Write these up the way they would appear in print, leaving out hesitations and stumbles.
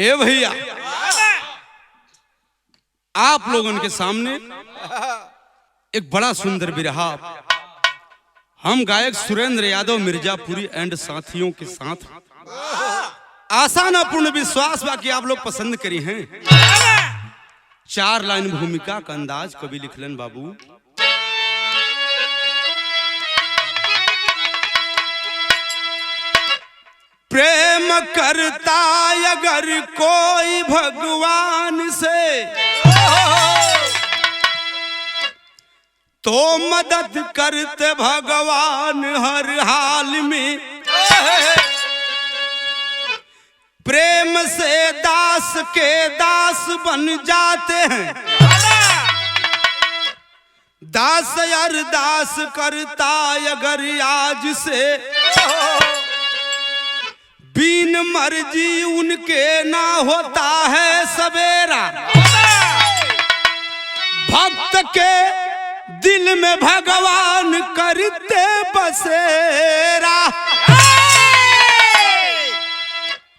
ए भैया, आप लोगों के सामने एक बड़ा सुंदर बिरहा हम गायक सुरेंद्र यादव मिर्जापुरी एंड साथियों के साथ, आशा न पूर्ण विश्वास बाकी आप लोग पसंद करी हैं। 4 लाइन भूमिका का अंदाज कभी लिखलन बाबू। प्रेम करता अगर कोई भगवान से तो मदद करते भगवान हर हाल में। प्रेम से दास के दास बन जाते हैं, दास अरदास करता अगर आज से बिन मर्जी उनके ना होता है सवेरा। भक्त के दिल में भगवान करते बसेरा।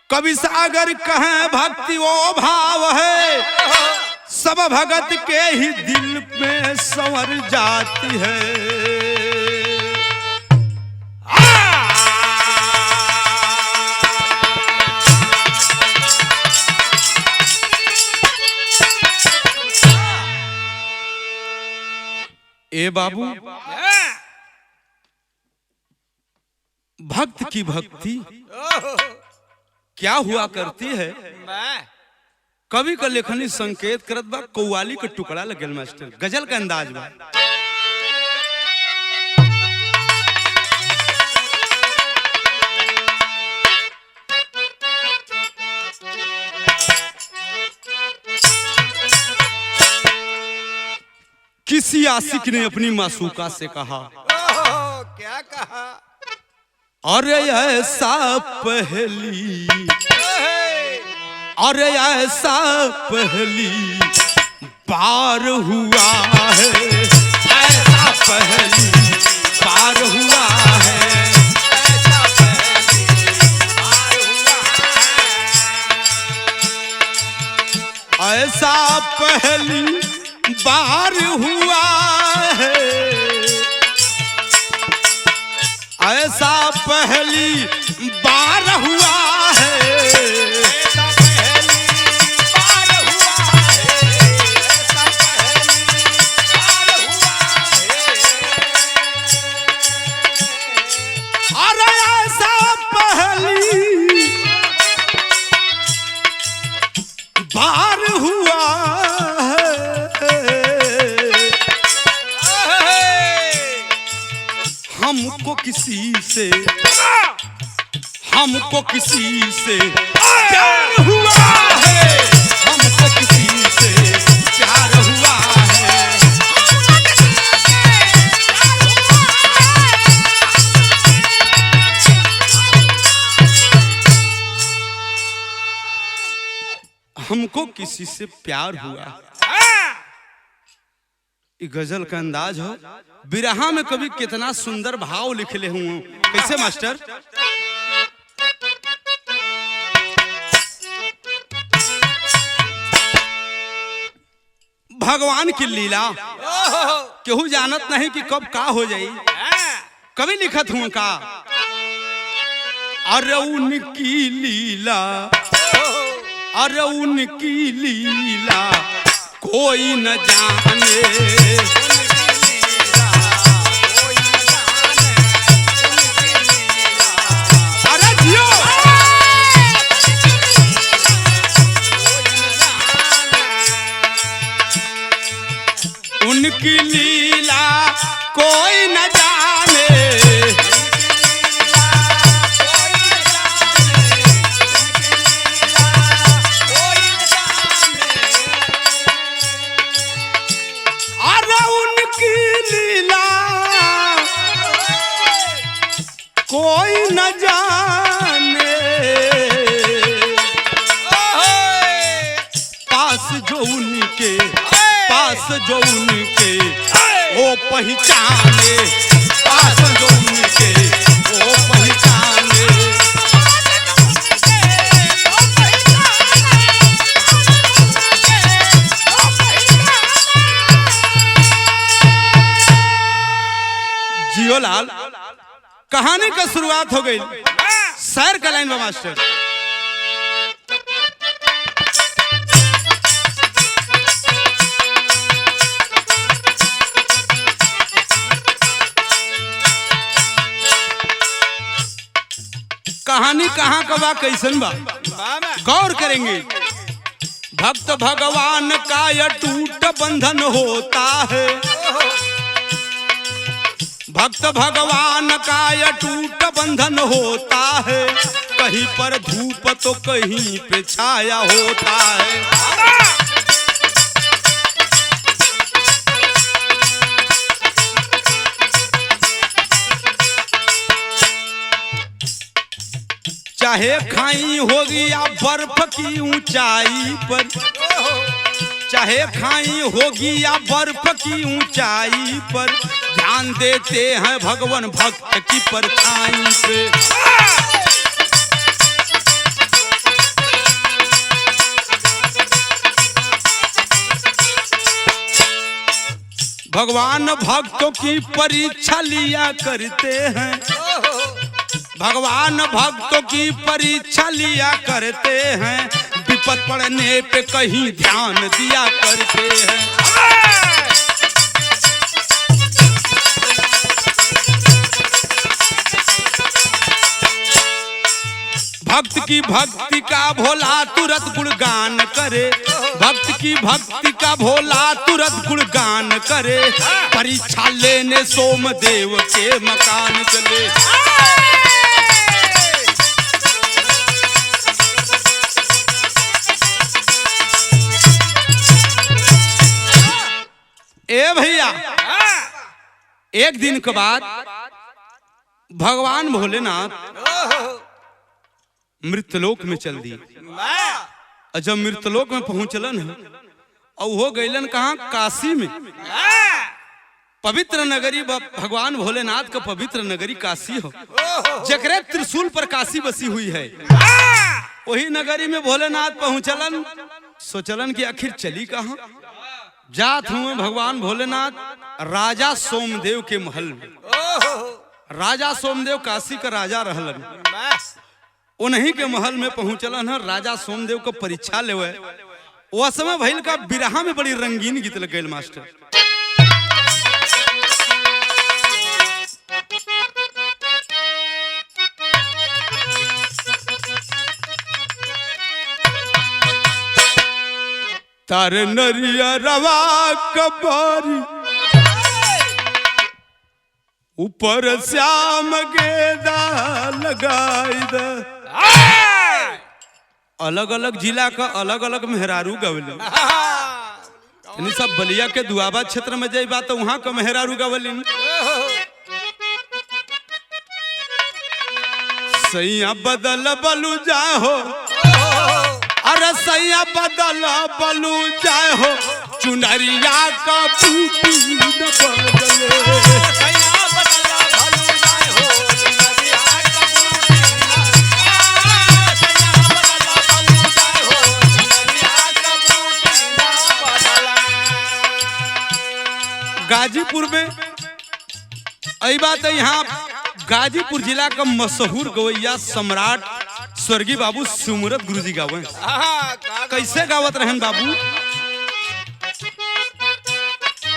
कवि सागर कहें भक्ति वो भाव है, सब भगत के ही दिल में संवर जाती है। ए बाबू, भक्त की भक्ति क्या हुआ करती है? कवि का लेखनी संकेत करत बा कव्वाली का टुकड़ा लगल मास्टर, गजल का अंदाज बा। किसी आशिक ने अपनी मासूका से कहा, क्या कहा? अरे ऐसा पहली, अरे ऐसा पहली बार हुआ है, ऐसा पहली बार हुआ है, ऐसा पहली बार हुआ है, ऐसा पहली बार हुआ है, ऐसा पहली बार हुआ है, ऐसा पहली बार हुआ है, ऐसा पहली बार हुआ है। अरे ऐसा पहली बार हुआ हमको किसी से, हमको किसी से प्यार हुआ है, हमको किसी से प्यार हुआ है। हमको किसी से प्यार हुआ। गजल का अंदाज हो, बिरहा में कभी कितना सुंदर भाव लिखले हूं। कैसे मास्टर? भगवान की लीला केहू जानत नहीं कि कब का हो जाई। कभी लिखत हूं का, अरे उनकी लीला, अरे उनकी लीला कोई न जाने, अरे जियो। उनकी लीला कोई न जाने, कोई न जाने, पास जो उनके, पास जो उनके वो पहचाने, पास जो उनके वो पहचाने। जियोलाल, कहानी का शुरुआत हो गई। सैर का लाइन बा मास्टर। कहानी कहाँ का बा, कैसन बा, गौर करेंगे। भक्त भगवान का यह टूट बंधन होता है, भक्त भगवान का यह टूट बंधन होता है, कहीं पर धूप तो कहीं पे छाया होता है। चाहे खाई होगी या बर्फ की ऊंचाई पर, चाहे खाई होगी या बर्फ की ऊंचाई पर, ध्यान देते हैं भगवान भक्त की परछाई पे। भगवान भक्तों की परीक्षा लिया करते हैं, भगवान भक्तों की परीक्षा लिया करते हैं, विपद पड़ने पे कहीं ध्यान दिया करते हैं। भक्त की भक्ति का भोला तुरंत गुणगान करे, भक्त की भक्ति का भोला तुरंत गुणगान करे, परीक्षा लेने सोमदेव के मकान चले। ए भैया, एक दिन के बाद भगवान भोलेनाथ मृतलोक में चल दिए। और जब मृतलोक में पहुंचलन है और हो गईलन कहाँ, काशी में। पवित्र नगरी भगवान भोलेनाथ का पवित्र नगरी काशी हो, जकरे त्रिशूल पर काशी बसी हुई है। वही नगरी में भोलेनाथ पहुंचलन, सोचलन कि आखिर चली कहाँ। जात हुए भगवान भोलेनाथ राजा सोमदेव के महल में। राजा सोमदेव काशी का राजा रहलन, उन्हीं के महल में पहुंचलन है। राजा सोमदेव को परीक्षा लेवे, वो समय भइल का बिरहा में बड़ी रंगीन गीत लग गई मास्टर। तार नरिया रवा कबारी ऊपर श्याम गेदा लगाई द। अलग अलग जिला का अलग अलग मेहरारू गवली, सब बलिया के दुआबा क्षेत्र में जाई बात तो वहां का मेहरारू गवली। सैया बदल बलू जाहो, अरे सैया बदल बलू जाए हो, चुनरिया का बूटी न बदले। गाजीपुर में आई बात है, यहाँ गाजीपुर जिला का मशहूर गवैया सम्राट स्वर्गीय बाबू सुमरत गुरुजी गावे। कैसे गावत रहन बाबू,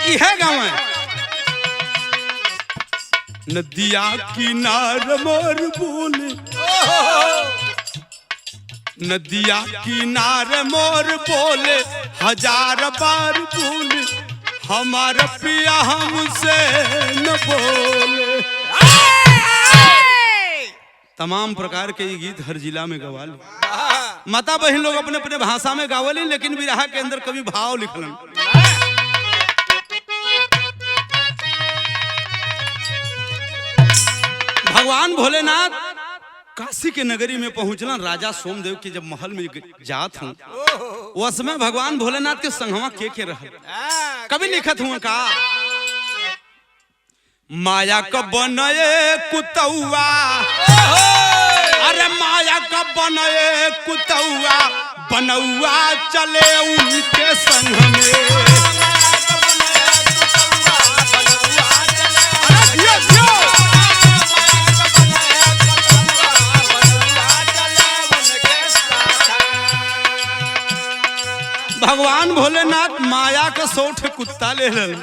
यह गावे। नदिया किनार मोर बोले, नदिया किनार मोर बोले, हजार बार बोले, हमारा पिया हमसे न बोले। तमाम प्रकार के ये गीत हर जिला में गवाली। माता बहन लोग अपने अपने भाषा में गावली, लेकिन विरहा के अंदर कभी भाव लिखलन। भगवान भोलेनाथ काशी के नगरी में पहुंचलन। राजा सोमदेव के जब महल में जात हूँ, वो समय भगवान भोलेनाथ के संगवा के रहे। कभी लिखत हुआ का, माया का बनाए कुतौआ, अरे माया का बनाए कुतौआ, बनौआ चले उनके संग में। भगवान भोलेनाथ माया का 100 कुत्ता ले लन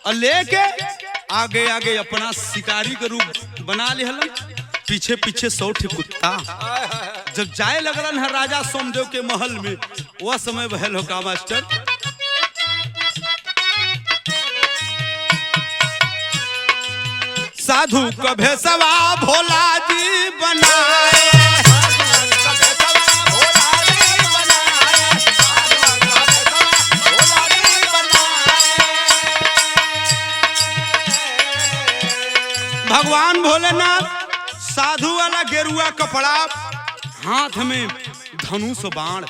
और लेके आगे आगे अपना शिकारी के रूप बना ले हलन, पीछे पीछे 100 कुत्ता। जब जाए लगलन है राजा सोमदेव के महल में, वह समय बहल हो का मास्टर। साधु कभे सवा भोला जी बनाए, भगवान भोलेनाथ साधु वाला गेरुआ कपड़ा, हाथ में धनुष बाण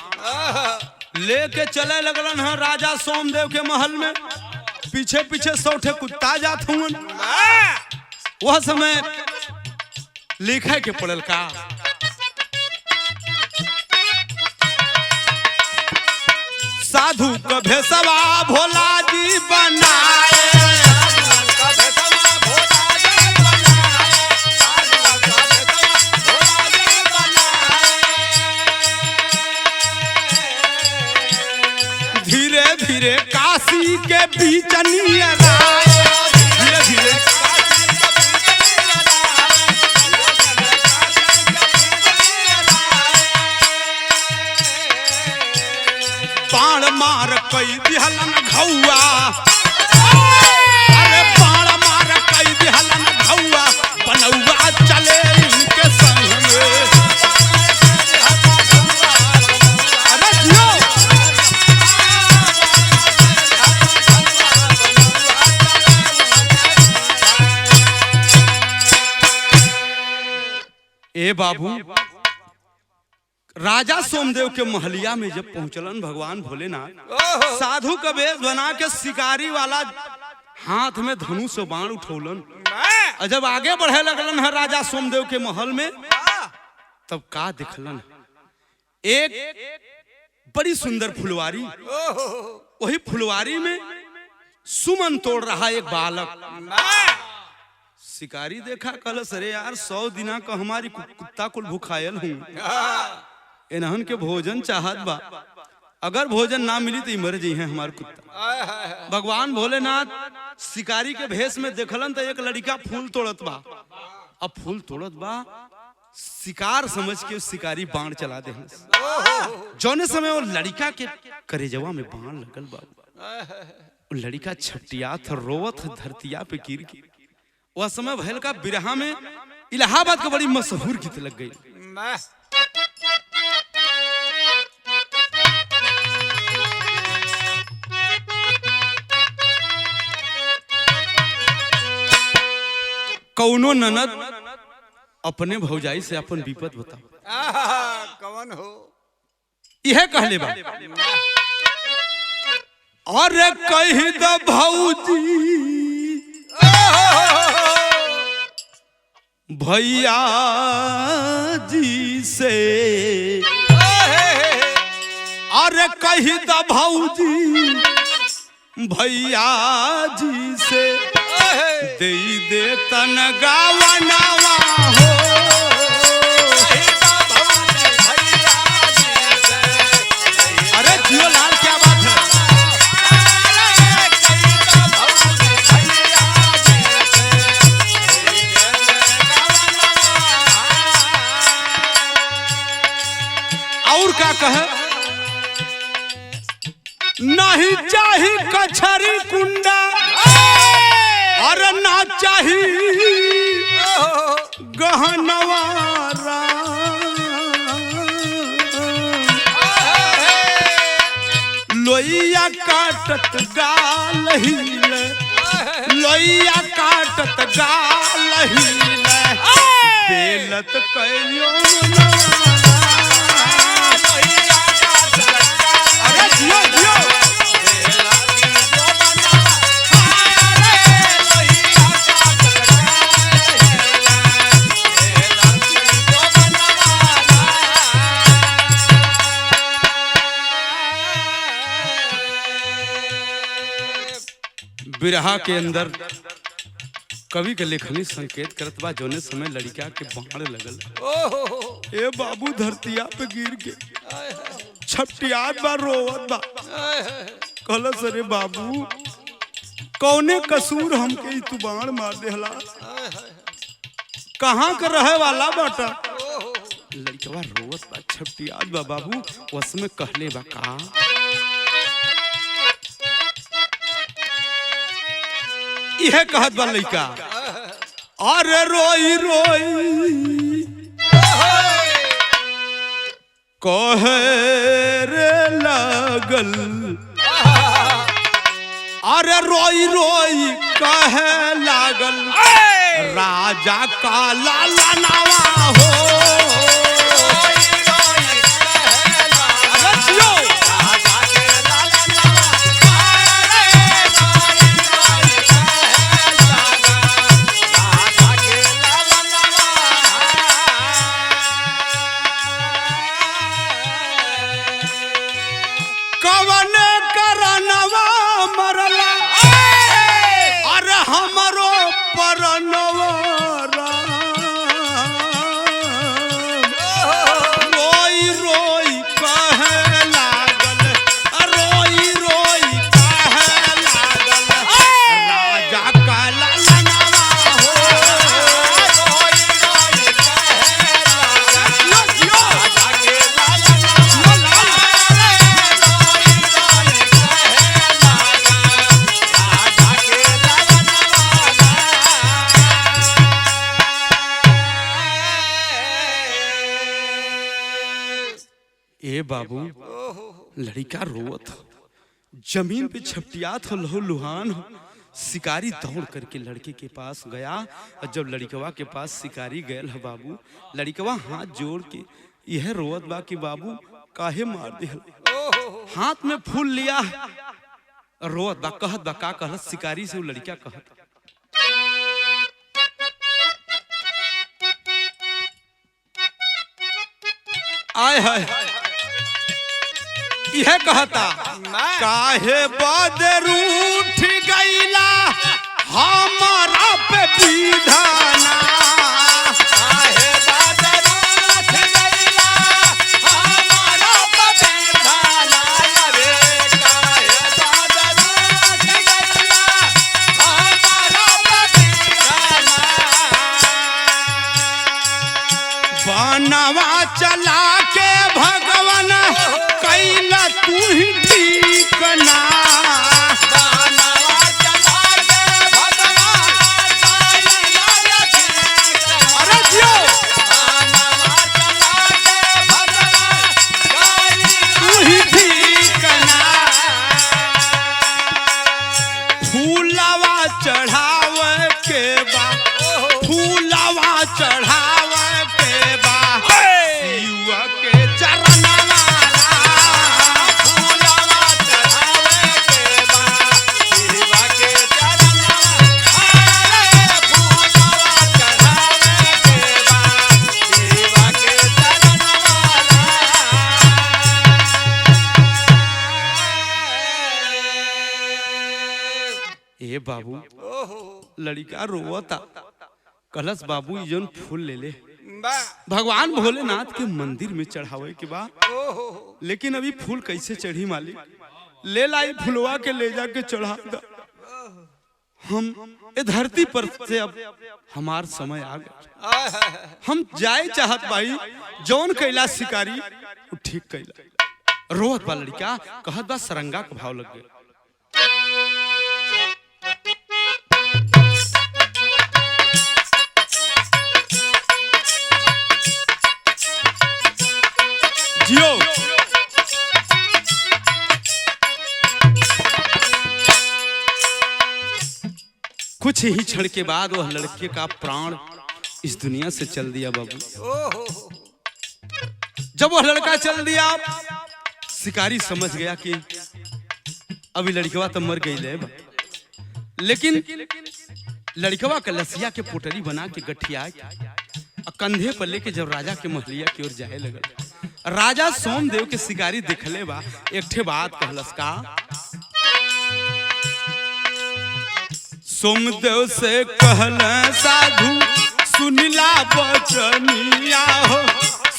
लेके चले लगलन है राजा सोमदेव के महल में, पीछे पीछे 100 कुत्ता जात हुन। वह समय लिखे के पड़ल का, साधु कभे सवा भोला जी बनाए, धीरे धीरे काशी के बीच नियर आए, धीरे धीरे बाण मार कई दिहलन घौआ, अरे बाण मार कई दिहलन घौआ, बनौआ चले इनके संग में। अरे जियो ए बाबू, राजा सोमदेव के महलिया में जब पहुंचलन भगवान भोलेनाथ, साधु का वेश बना के शिकारी वाला हाथ में धनुष बाण उठौलन, और जब आगे बढ़े लगलन है राजा सोमदेव के महल में, तब का दिखलन, एक बड़ी सुंदर फुलवारी, वही फुलवारी में सुमन तोड़ रहा एक बालक। शिकारी देखा, कल सरे यार 100 दिना का हमारी कुत्ता कुल भूखायल हूँ, इन्हन के भोजन चाहत बा, अगर भोजन ना मिली तो मर जी है हमारे कुत्ता। भगवान भोलेनाथ शिकारी के भेष में देखलन तो एक लड़का फूल तोड़त बा, अब फूल तोड़त बा, शिकार समझ के शिकारी बाण चला दे। जौने समय वो लड़का के करेजवा में बाण लगल बा, वो लड़का छटिया था, रोवत धरतिया पे गिर के। वह समय भैल का बिरहा में इलाहाबाद का बड़ी मशहूर गीत लग गई। कौनो ननद अपने भौजाई से अपन विपद बताओ, कौन हो? यह कहले बा, अरे कही द भौजी भैया जी से, अरे कही द भौजी भैया जी से, दे तन गावनावा हो, अरे जियो लाल क्या बात है। और क्या कहे, नहीं चाही कछरी कुंडा, अरे ना चाही गहनवारा, लोइया काटत गाल हिले, लोइया काटत गाल हिले, बेलत कइयो अरे जियो जियो बिरहा के अंदर कवि के लेखनी संकेत करत बा, जोने समय लड़का के बाण लगल, ए बाबू धरतिया पे गिर के छपटियात बा रोवत बा। कहलस अरे बाबू कौने कसूर हमके ई तू बाण मार देहला, कहाँ का रहे वाला बाटा। लड़कवा रोवत बा छपटियात बा बाबू। उसमें कहले बा का यह कहत बा लड़का अरे रोई रोई कहे रे लगल, अरे रोई रोई कहे लागल राजा का लाला नावा हो। कवने करनवा मरला अरे हमरो परनवा रोई रोई कहे लागल, रोई रोई कहे लागल राजा का लालनवा हो। रोई रोई कहे लागल राजा के लालनवा। ए बाबू लड़का रोवत हो, जमीन पे छपटियात हो, लहू लुहान हो। शिकारी दौड़ करके लड़के के पास गया और जब लड़कवा के पास शिकारी गए है बाबू, लड़कवा हाथ जोड़ के यह रोवत बा कि बाबू काहे मार दिहल। हाथ में फूल लिया रोवत बा कहत बा का कहत शिकारी से वो लड़का कहत आय हाय यह कहता काहे बदरूठ गईला हमारा पे विधाना, काहे बदरूठ गईला हमारा पे विधाना, रे काहे बदरूठ गईला हमारा पे विधाना। बनवा चला के भगवान कैला तू ही ठीक ना, बनवा चला के भगवान कैला ठीक ना। अरे जियो बनवा चला के भगवान तू ही ठीक ना। फूलवा चढ़ावे के बा, फूलवा चढ़ावे के बा शिव के चरणवा। ए बाबू लड़का रोवता कलश बाबू जौन फूल ले ले भगवान भोलेनाथ के मंदिर में चढ़ावे के बा, लेकिन अभी फूल कैसे चढ़ी मालिक, ले लाई फुलवा के ले जाके चढ़ा दा। हम ए धरती पर से अब हमार समय आ गया, हम जाए चाहत भाई जौन कैला शिकारी वो ठीक कैला। रोवत बा लड़का कहत बा सरंगा का भाव लग गया। जियो कुछ ही क्षण के बाद वह लड़के का प्राण इस दुनिया से चल दिया बाबू। जब वह लड़का चल दिया शिकारी समझ गया कि अभी लड़कवा तो मर गई ले, लेकिन लड़कवा का लसिया के पोटली बना के गठिया कंधे पर लेके जब राजा के महलिया की ओर जाए लगल, राजा सोमदेव के शिकारी दिखले बा एक ठे बात कहलस का सोमदेव से कहल साधु सुनिला बचनिया हो,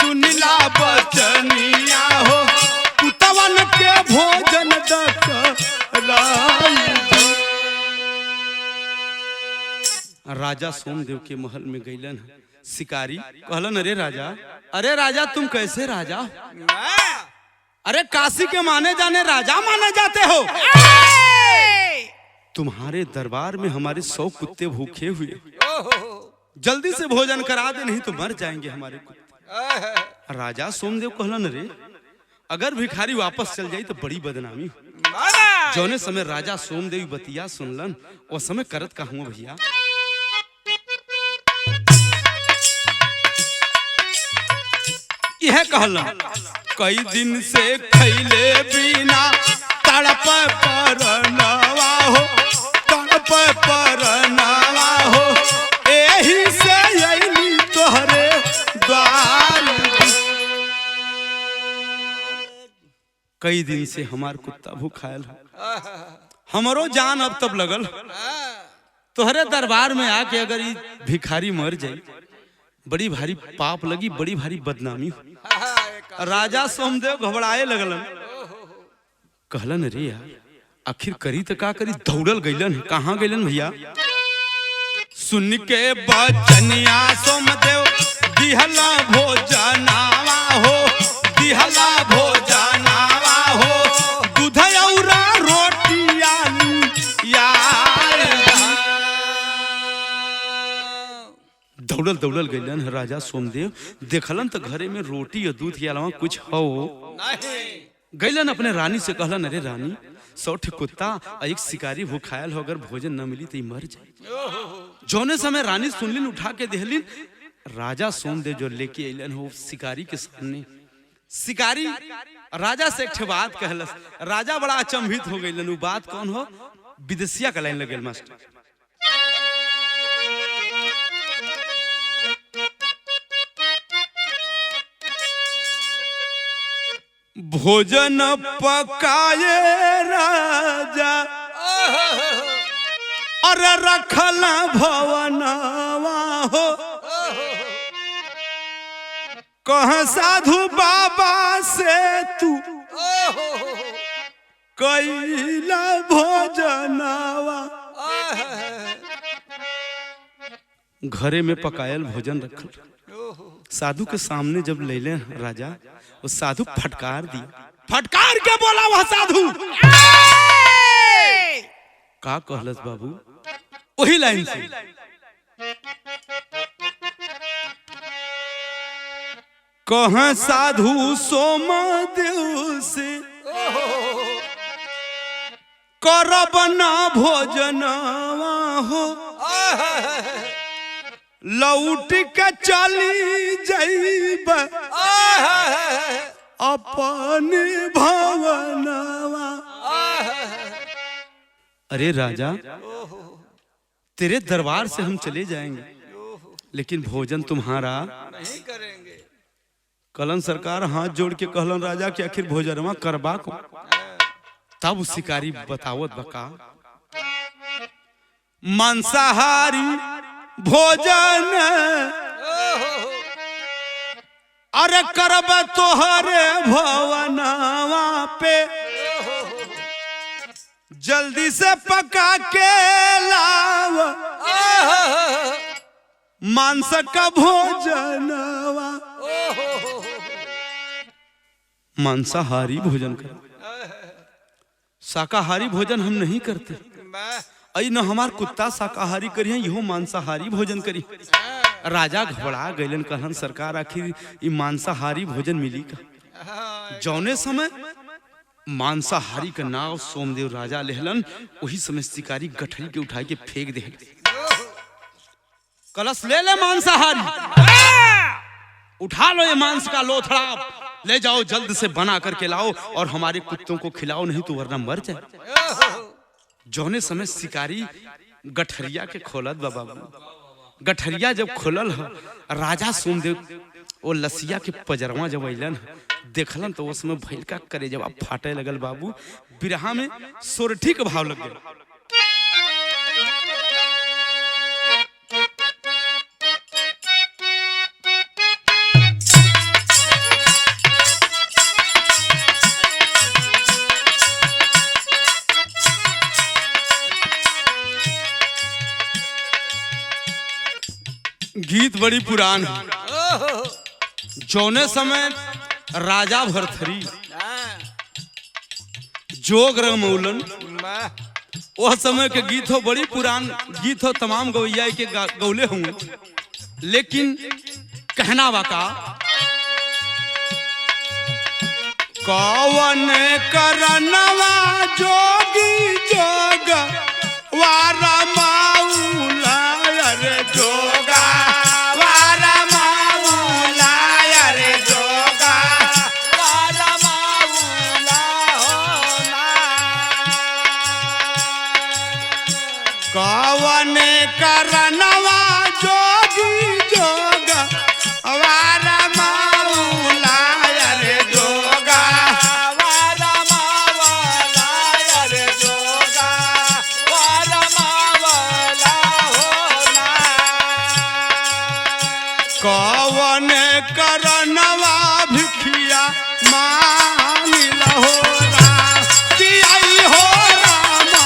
सुनिला बचनिया हो, जवन के भोजन राजा सोमदेव के महल में गईलन। शिकारी कहलन, अरे राजा तुम कैसे राजा हो? अरे काशी के माने जाने राजा माने जाते हो। तुम्हारे दरबार में हमारे 100 कुत्ते भूखे हुए, जल्दी से भोजन करा दे, नहीं तो मर जाएंगे हमारे कुत्ते। राजा सोमदेव कहलन, अरे अगर भिखारी वापस चल जाई तो बड़ी बदनामी हो। जौने समय राजा सोमदेव बतिया सुनलन, उस समय करत का हुआ भैया, यह कहलन, कई दिन से खैले बिना तड़प परनवा हो, तड़प परनवा हो, एही से अइली तोहरे द्वार। कई दिन से हमार कुत्ता भूखायल है, हमरो जान अब तब लगल, तोहरे दरबार में आके अगर ये भिखारी मर जाए बड़ी भारी पाप लगी, बड़ी भारी बदनामी हो। राजा सोमदेव घबराए लगलन, कहलन, अरे यार आखिर करी तो का करी। दौड़ल गईलन। कहाँ गईलन भैया? सुन के बचनिया सोमदेव दिहला भोजनावा हो, दिहला भोजनावा हो, दूध औरा रोटिया यार। दौड़ल दौड़ल गईलन राजा सोमदेव, देखलन तो घरे में रोटी और दूध के अलावा कुछ हो नहीं। गईलन अपने रानी से कहलन, अरे रानी 100 कुत्ता और एक शिकारी भूखायल हो, अगर भोजन न मिली तो मर जाए। जौने समय रानी सुनलिन, उठा के देहलिन। राजा सोमदेव जो लेके अलन हो शिकारी के सामने, शिकारी राजा से एक बात कहलस। राजा बड़ा अचंभित हो गईलन। वो बात कौन हो? विदेशिया का लाइन लगल मास्टर। भोजन पकाए राजा और रखल भवनवा हो, कह साधु बाबा से तू कैला भोजनवा। घरे में पकायल भोजन रखल, साधु के सामने जब ले ले राजा, वो साधु फटकार दिया। फटकार के बोला वह साधु, का कहलस बाबू? वही लाइन से, कह साधु सोमदेव से करब ना भोजनवा हो, लौट के चली जाइब अपने भवनवा। अरे राजा तेरे दरबार से हम चले जाएंगे, लेकिन भोजन तुम्हारा नहीं करेंगे। कलन सरकार हाथ जोड़ के कहलन राजा कि आखिर भोजनवा करबा को। तब शिकारी बतावत बका, मांसाहारी भोजन अरे करब तोहरे भवनवा पे, जल्दी से पका के लाव मांस का भोजनवा। मांसाहारी भोजन कर, शाकाहारी भोजन हम नहीं करते। आई न हमार कुत्ता शाकाहारी करिए, यहो मांसाहारी भोजन करी। राजा घबरा गईलन, कहलन सरकार आखिर ये मांसाहारी भोजन मिली का? जौने समय मांसाहारी का नाव सोमदेव राजा लेहलन, वही समय शिकारी गठरी के उठा के फेंक दे। कलश ले ले मांसाहारी, उठा लो ये मांस का लोथड़ा, ले जाओ जल्द से बना करके लाओ और हमारे कुत्तों को खिलाओ, नहीं तो वरना मर जाए। जौने समय शिकारी गठरिया के खोलत बाबा, गठरिया जब खोलल है, राजा सोमदेव वो लसिया के पजरवा जब अलन देखलन तो उसमें भैल का करे जब फाटे लगल बाबू। बिरहा में सोरठी के भाव लग गया। गीत बड़ी पुरान है। ओहो जौने समय राजा भरथरी हाँ जोग रमौलन, वाह वह समय के गीत हो, बड़ी पुरान गीत हो, तमाम गवैया के गौले होंगे। लेकिन कहना वाका कौन करनवा जोगी जोग वारा माऊला रे जोगा वारा माऊला रे जोगा वाला माऊला होना कौन करनवा जोगी जोग वारा माऊला रे जोगा वाला मावला रे जोगा वाला मावला होना कौन करनवा भिखिया मांगिल हो राम कि आई हो रामा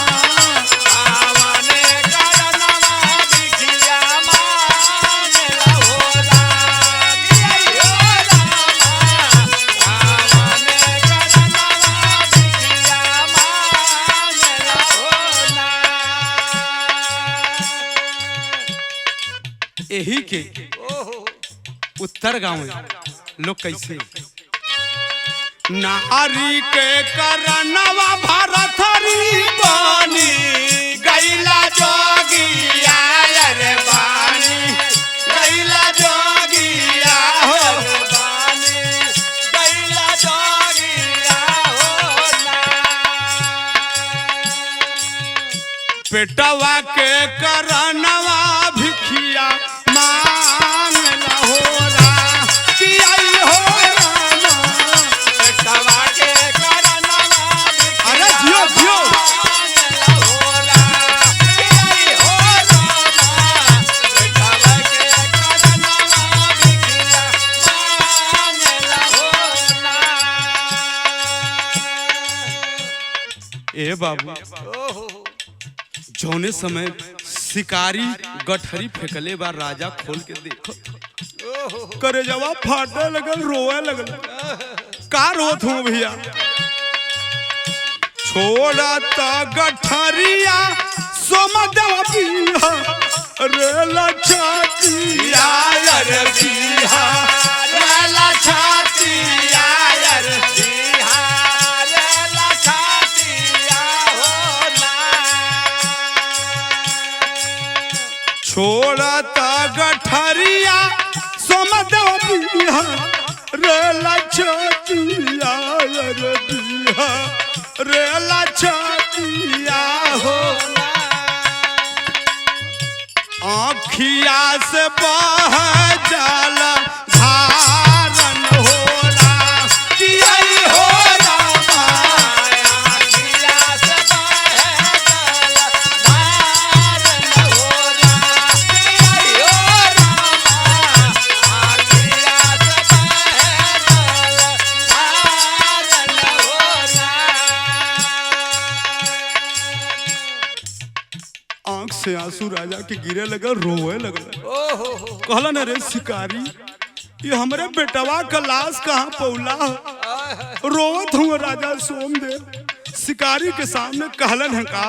आवाने करनवा बिखिया मांगला होला आई हो रामा आवाने करनवा बिखिया मांगला होला यही के ओहो उत्तर गांव में लोग कैसे नारी के करनवा भरथरी बानी गैला जोगिया रे बानी गैला जोगिया हो बानी गैला जोगिया होला पेटवा के करनवा भिखिया मांगल हो राम कि आई हो रामा तवा के करनवा अरे जियो जियो मांगला होला आई हो रामा तवा के करनवा बिखिया मांगला होला ए बाबू ओहो जौने समय शिकारी गठरी फेंकले बा राजा खोल के देखो ओहो करे जवाब फाटे लगल रोए लगल का रोत हूँ भैया छोड़ा त गठरिया सोमदेव बिहा रे लछातिया रे बिहा रे लछातिया रे बिहार लछातिया होना छोड़ा त गठरिया सोमदेव बिहा रे लछातिया रे बिहा रे लछातिया हो आँखिया से बह जाला धारन होला कि आई हो रामा आखिया से बहल धारन होला आई हो रामा आखिया से बहल धारन होला आँख से आंसू राजा के गिरे लगल रोए लगल ओहो कहलन रे शिकारी ये हमरे बेटवा का लाश कहाँ पौला रोवत हूँ राजा सोमदेव शिकारी के सामने कहलन है का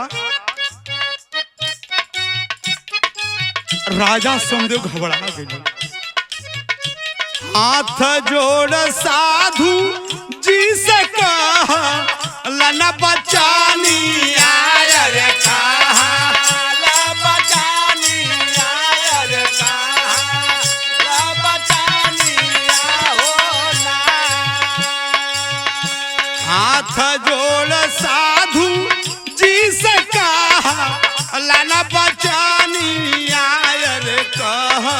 राजा सोमदेव घबरा गए हाथ जोड़ साधु जी से कहा लना बचानी आया रे कहा ला बचानी आयर कहा ला बचानी होना हाथ जोड़ साधु जी से कहा लना बचानी आयर कहा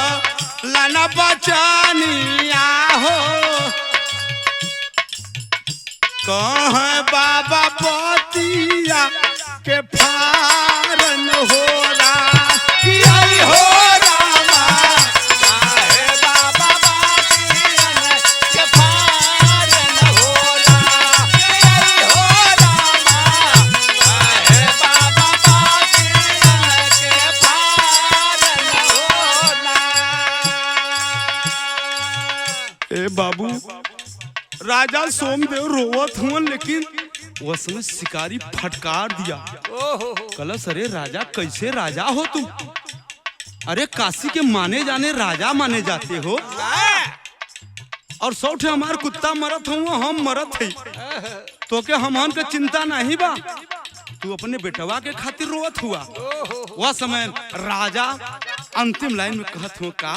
लना बचानी आहो कह बाबा पतिया के फारन हो रहा कि आई हो रामा काहे बाबा बातियन के फारन होला आई हो रामा काहे बाबा बातियन के फारन होला राजा सोमदेव रोवत हुआ, लेकिन वो समय शिकारी फटकार दिया। कलश अरे राजा, कैसे राजा हो तुम? अरे काशी के माने जाने राजा माने जाते हो, और सौठे हमार कुत्ता मरत हुआ, हम मरत है तो के हमन के चिंता नहीं बा, तू अपने बेटवा के खातिर रोवत हुआ। वह समय राजा अंतिम लाइन में कहत हो का,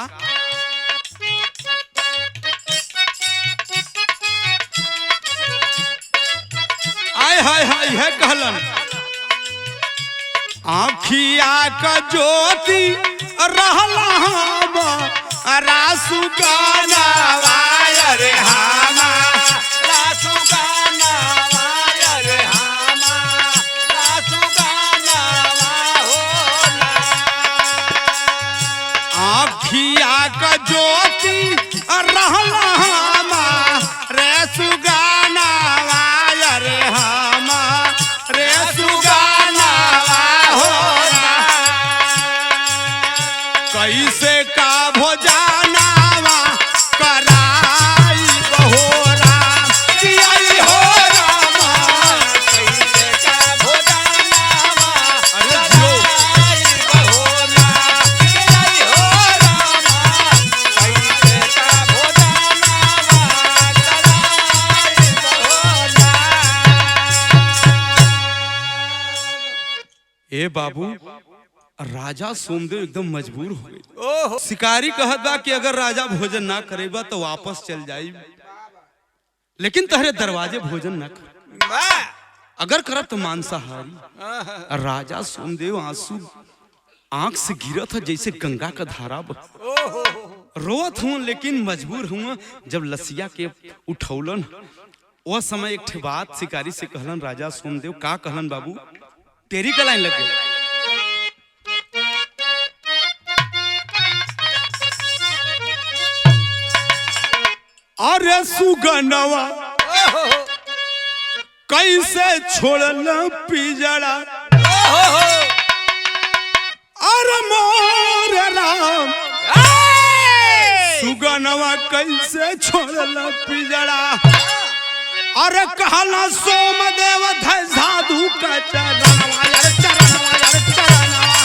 आय हाय हाय है कहलन, आँखिया का ज्योति रहला रासु गाना वायर हामा, रासु गाना वायर हामा, रासु गाना होना। आँखिया का ज्योति रहला रेसु गाना वायर हामा, रेसु गाना होना। कैसे का भोजनावा कराई बहोरा, जियाई हो रामा, कैसे का भोजनावा कराई बहोरा, जियाई हो रामा, कैसे का भोजनावा कराई बहोरा। ए बाबू, राजा सोमदेव एकदम मजबूर हो गए। शिकारी कहत बा कि अगर राजा भोजन ना करेबा तो वापस चल जाई, लेकिन तहरे दरवाजे भोजन ना कर, अगर करब तो मांसाहारी। राजा सोमदेव आंसू आंख से गिरत है जैसे गंगा का धारा रोत हूँ, लेकिन मजबूर हुआ। जब लसिया के उठौलन, वह समय एक ठे बात शिकारी से कहलन राजा सोमदेव। का कहलन बाबू? तेरी का लाइन लग गई। अरे सुगनवा कैसे छोड़ल पिजड़ा, अरे मोर राम, सुगनवा कैसे छोड़ल पिजड़ा, अरे कहला सोमदेव धै साधु का चरणवा, यार चरणवा, यार चरणवा।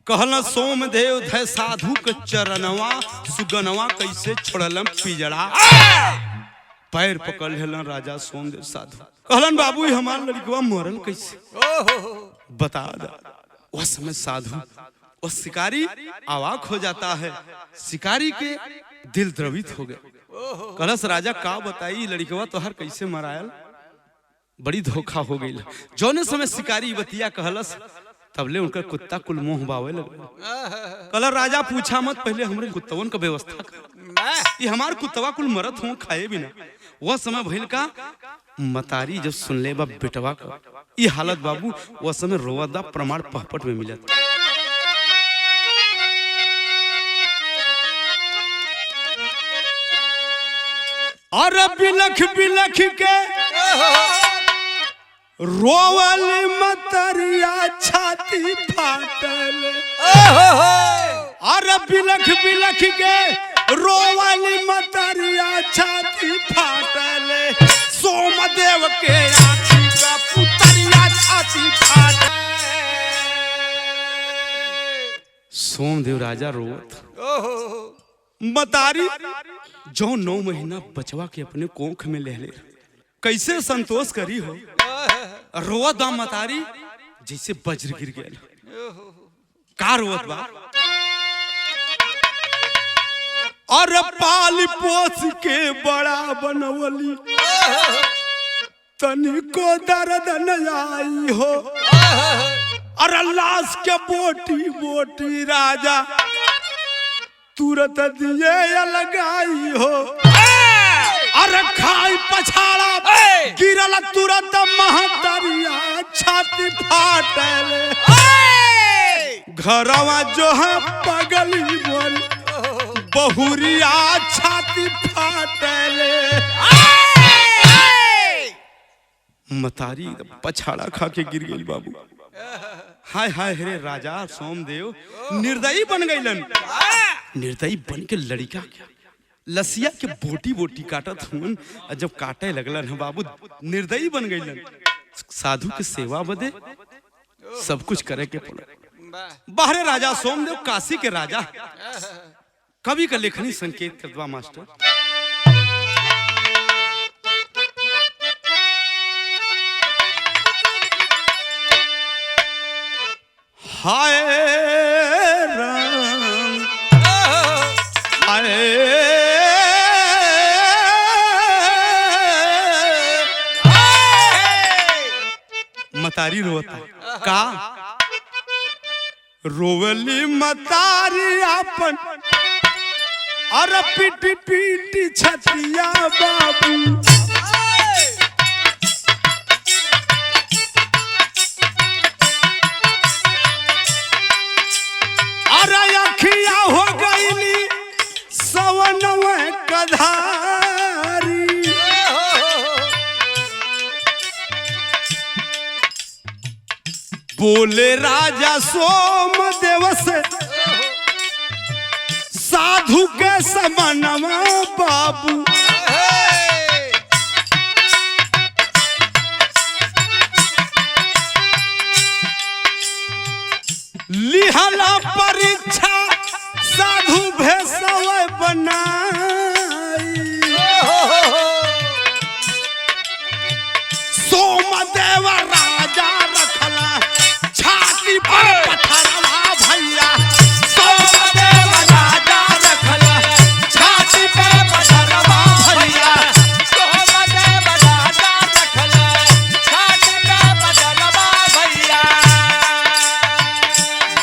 कहला सोमदेव धै साधु के चरणवा, सुगनवा कैसे छोड़लम पिजड़ा। पैर पकड़ लेलन राजा सोमदेव साधु। कहलन बाबू हमार लड़कवा मरल कैसे, बता दा। वह समय साधु और शिकारी अवाक हो जाता है। शिकारी के दिल द्रवित हो गए। कलश राजा का बताई लड़कवा तोहर कैसे मरायल, बड़ी धोखा हो गई। जौने समय शिकारी बतिया कहलस, तबले उनका कुत्ता कुल मोह बावे लगे। कल राजा पूछा मत, पहले हमरे कुत्तवन का व्यवस्था कर। ये हमार कुत्तवा कुल मरत हो खाए बिना। वह समय भइल का मतारी जब सुन ले बा बेटवा का ये हालत बाबू, वह समय रोवादा प्रमाण पहपट में मिलत। और बिलख बिलख के रोवल मतरिया छाती फाटल, अरे बिलख बिलख के रोवल मतरिया छाती फाटल, सोमदेव के आँखी का पुतरिया छाती फाटल। सोमदेव राजा रोवत। मतारी जो 9 महीना बचवा के अपने कोख में ले ले, कैसे संतोष करी हो। रोवत बा मतारी जैसे वज्र गिर गया। का रोवत बा? और पाल पोस के बड़ा बनवली, तनिको दर्द न आई हो। और लाश के बोटी बोटी राजा तुरंत दिए लगाई हो। अरे खाई पछाड़ा गिरल तुरंत महतरिया छाती फाटल। घरवा जो है पगली बोल बहुरिया छाती फाटल। मतारी पछाड़ा खा के गिर गई बाबू। हाय हाय रे राजा सोमदेव निर्दयी बन गईलन। निर्दयी बन के लड़का लसिया के बोटी बोटी काटत हुन। जब काटे लगलन बाबू निर्दयी बन गईलन। साधु के सेवा बदे सब कुछ करे के पड़े। बाहरे राजा सोमदेव काशी के राजा। कवि का लेखनी संकेत करवा मास्टर। हाय राम हाय मतारी रोता का रोवली मतारी आपन और पीटी पीटी छतिया बाबू। अरे अखिया हो गईली सवन में कधारी। बोले राजा सोमदेव से साधु के समनवा बाबू। लिहला परीक्षा साधु भेसवे बनाई। सोमदेव राजा रखला छाती पर पत्थरवा भैया। सोमदेव राजा रखला छाती पर पत्थरवा भैया। सोमदेव राजा रखला छाती पर पत्थरवा भैया।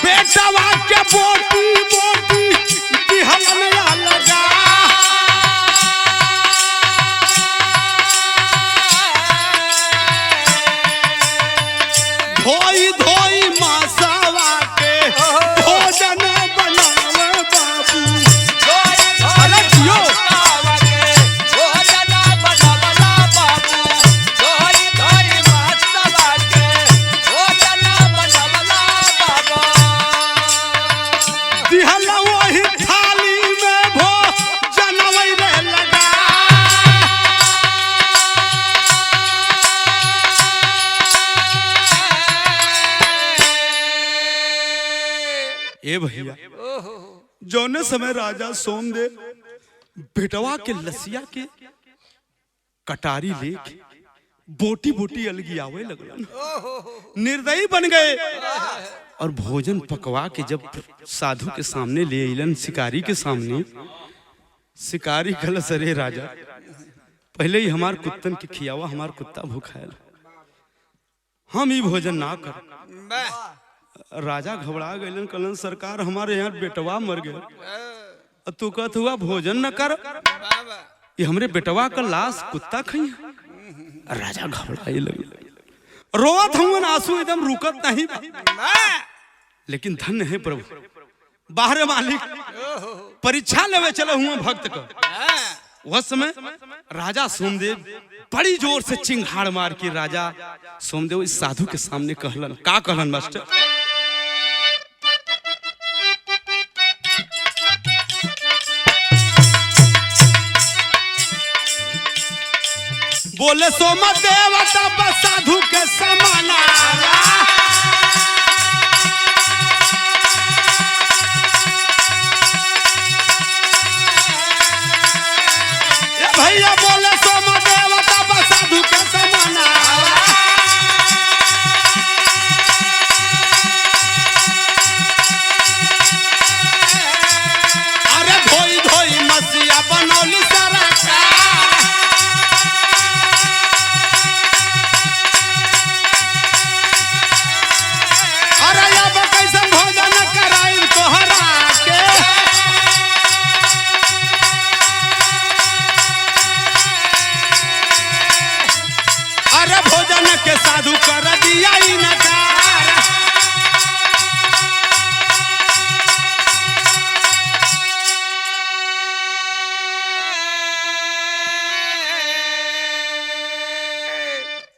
बेटवा के बोटी बोटी दिहलनया लगा। धोई धोई मासावा के भोजन बनावे बाबू। अरे जियो भोजन बनवला बाबू। धोई धोई मासवा के भोजन बनवला बाबू। दिहल वही थाली में भोजन रे लगा। ए भैया जौने समय राजा सोमदेव बेटवा के लसिया के कटारी लेके बोटी बोटी अलगी आवे लगलन। निर्दयी बन गए और भोजन पकवा के जब साधु के सामने ले अलन, शिकारी के सामने। शिकारी कलस अरे राजा पहले ही हमार कुत्तन के खियावा, हमार कुत्ता भूखायल, हम ही भोजन ना कर। राजा घबरा गए कलन सरकार हमारे यहाँ बेटवा मर गया। तू कहत हुआ भोजन न कर, ये हमरे बेटवा का लाश कुत्ता खाई। राजा घबराए लगे, रोवत हूँ आंसू एकदम रुकत नहीं। लेकिन धन्य है प्रभु बाहर मालिक परीक्षा लेवे चलो हुआ भक्त का। वह समय राजा सोमदेव बड़ी जोर से चिंगाड़ मार के राजा सोमदेव इस साधु के सामने कहलन। का कहलन मास्टर? बोले सोमदेव तब साधु के समाना। भैया बोले सोमदेव तब साधु के समाना। अरे धोई धोई मसिया बनौली सरकार। अरे अब कैसन भोजन कराई तोहरा के। अरे भोजन के साधु कर दिया इनकार।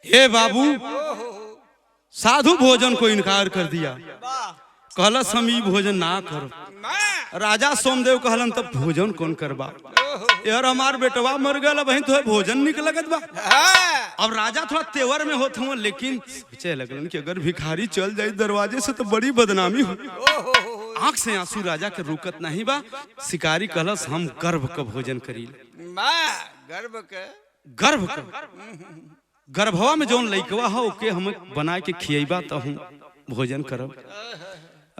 हे बाबू साधु भोजन को इनकार कर दिया। कहलस हम ई भोजन ना करो। राजा सोमदेव कहलन तब भोजन कौन करबा? यार हमार बेटवा मर गया भाई तो भोजन निक लगत बा। अब राजा थोड़ा तेवर में होत हुआ, लेकिन सोचे लगलन कि अगर भिखारी चल जाए दरवाजे से तो बड़ी बदनामी हो। आंख से आंसू राजा के रुकत नहीं बा। शिकारी कहलस हम गर्भ का भोजन करी। गर्भ का गर्भवा में जौन लइकवा हो ओके हम बना के खियबा तो हम भोजन करब।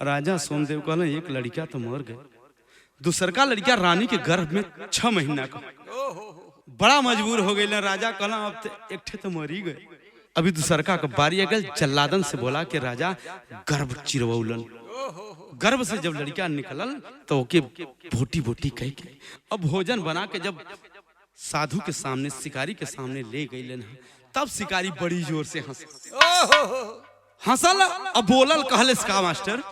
राजा सोमदेव कहलन एक लड़का तो मर गए, दूसर का लड़का रानी के गर्भ में 6 महीना का। बड़ा मजबूर हो गए। राजा कहला अब तो एक ठे तो मरी गए, अभी दूसर का बारी अगल। जल्लादन से बोला कि राजा गर्भ चिरवौलन। गर्भ से जब लड़का निकलल तो ओके बोटी बोटी कह के अब भोजन बना के जब साधु के सामने शिकारी के सामने ले गई, तब शिकारी बड़ी जोर से हंसल। अब बोलल कहले का मास्टर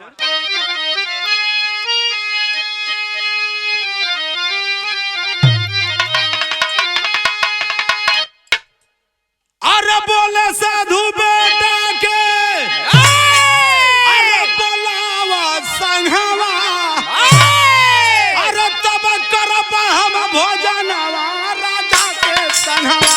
अरे बोले साधु बेटा के अरे बोलावा संघवा अरे तब करब हम भोजनवा राजा के संघवा।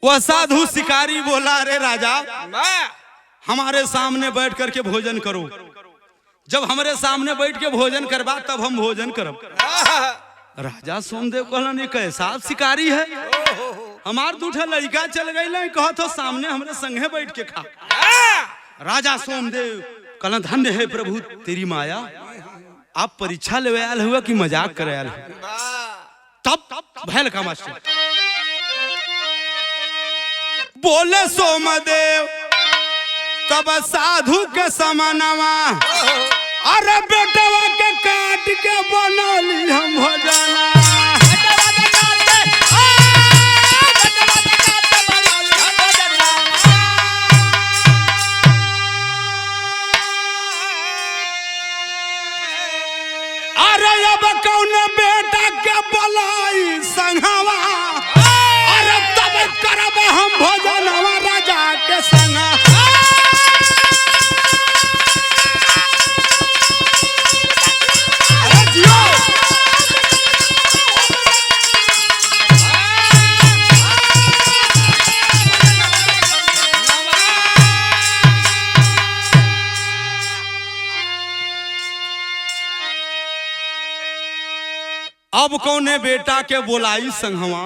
वह साधु शिकारी बोला अरे राजा हमारे सामने बैठ करके भोजन करो। जब हमारे सामने बैठ के भोजन करबा तब हम भोजन करब। राजा सोमदेव कहलन ये कैसा शिकारी है, हमार दूठा लड़का चल गई कहो तो सामने हमारे संगे बैठ के खा। राजा सोमदेव कहलन धन्य है प्रभु तेरी माया, आप परीक्षा ले आयल हुआ कि मजाक करे आयल हुआ। तब भैल का मास्टर बोले सोमदेव तब साधु के समनवा अरे बेटवा के काट के बनौली हम भोजना। अरे अब कौन बेटा के बोलाई संघवा अरे तब करब हम भोजनवा राजा के संग। अब कौने बेटा के बोलाई संघवा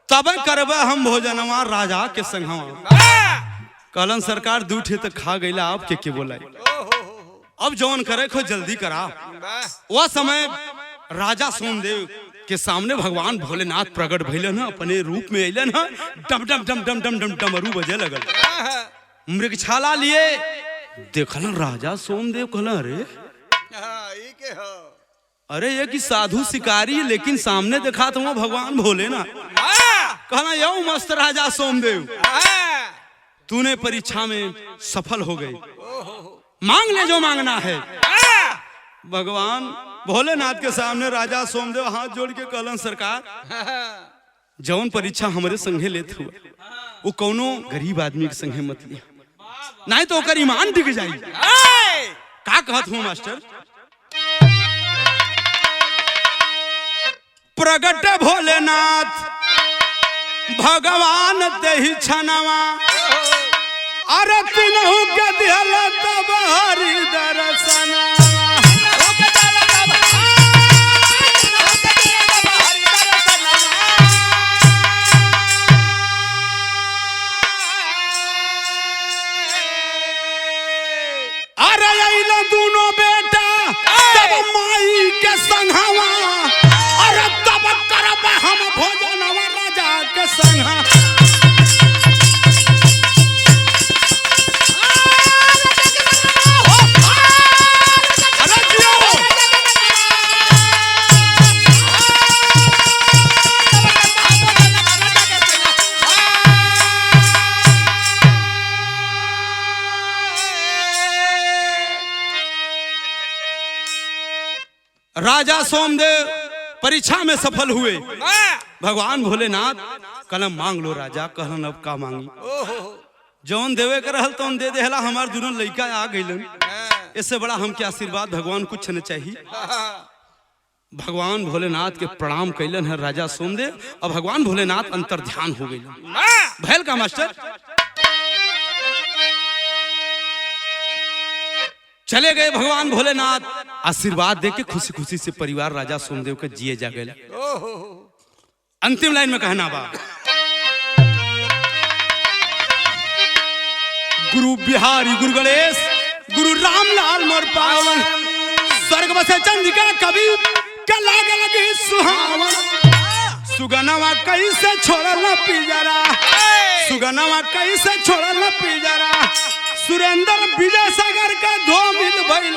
तब करब हम भोजनवा राजा के संघवा। कहलन सरकार दूठे तो खा गईला आप के बोलाई, अब जौन करे खो जल्दी करा। वह समय राजा सोमदेव के सामने भगवान भोलेनाथ प्रकट भइले न, अपने रूप में अइलन ह। डम डम डम डम डम डम डमरू बजे लगल। मृगछाला लिए देखलन राजा सोमदेव कहलन अरे ये कि साधु शिकारी लेकिन सामने देखा तो भगवान भोलेनाथ। कहना यो मस्त राजा सोमदेव तूने परीक्षा में सफल हो गई, मांग ले जो मांगना है। भगवान भोलेनाथ के सामने राजा सोमदेव हाथ जोड़ के कहलन सरकार जौन परीक्षा हमारे संगे लेत हुआ वो कौनो गरीब आदमी के संगे मत लिया, नहीं तो ओकर ईमान दिख जाई। का कहत हूँ मास्टर प्रगट भोलेनाथ भगवान तेहि छनवा अरे तिनहु के दिहल तब हरि दर्शनवा। अरे अइला दोनों बेटा तब माई के संघवा अरे तब करब हम भोजनवा राजा के संग। राजा सोमदेव परीक्षा में सफल हुए। हाँ। भगवान भोलेनाथ कलम मांग लो राजा, कहलन अब का मांगी। ओहो। जौन देवे के रहल तौन दे देहला, हमार दोनों लड़का आ गइलन, हाँ। इससे बड़ा हमके आशीर्वाद भगवान कुछ न चाहिए। हाँ। भगवान भोलेनाथ के प्रणाम कैलन है राजा सोमदेव, और भगवान भोलेनाथ अंतर ध्यान हो गए। हाँ। भैल का मास्टर चले गए। भगवान भोलेनाथ आशीर्वाद दे के खुशी खुशी से परिवार राजा सोमदेव के जिए जा गए। ओहो। अंतिम लाइन में कहना बा, गुरु बिहारी गुरु गणेश गुरु रामलाल मोर पावन, स्वर्ग बसे चंद्रिका कवि के लागे लगी सुहावन। सुगनवा कैसे छोड़ल पिंजरा, सुगनवा कैसे छोड़ल पिंजरा, सुरेंद्र विजय सागर का धोमिल भइल